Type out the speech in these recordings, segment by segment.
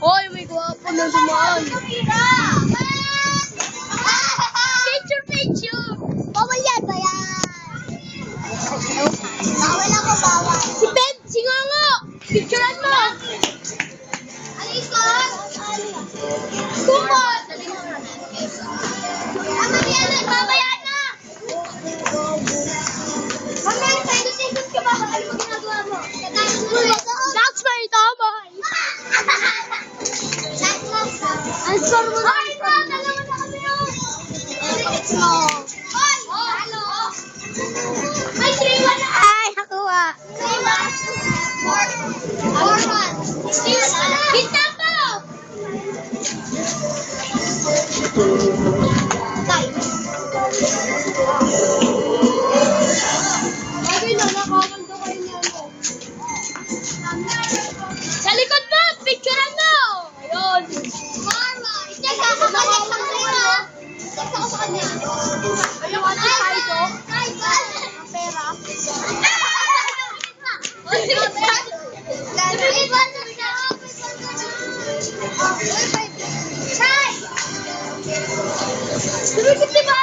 Hoy, may gwapo na dumaan. Picture. Bawal yan, Bawal ako, bawal. Si Ben, si Ngongo. Picturean mo. Alikon. Kumot. Mamaya na. Mamaya na, ikot ka ba? Ano mo ginagawa mo? That's my tamay. Answer mo na. Ay, dalawa na kami yun. Ay, 3-1 na. Ay, nakuha. 4-1. Kita po. Ay, nakakaganda kayo niya. Sa likod mo, picturean mo. Ayun. Mama, i-check ako sa kanya. I-check ako sa kanya. Ayun, ano tayo? Ang pera. Chay! Sumikip diba?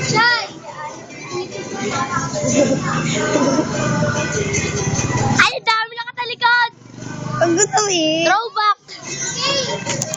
Chay! Ay, dami nakatalikod! Ang gusto eh. Throwback! Okay!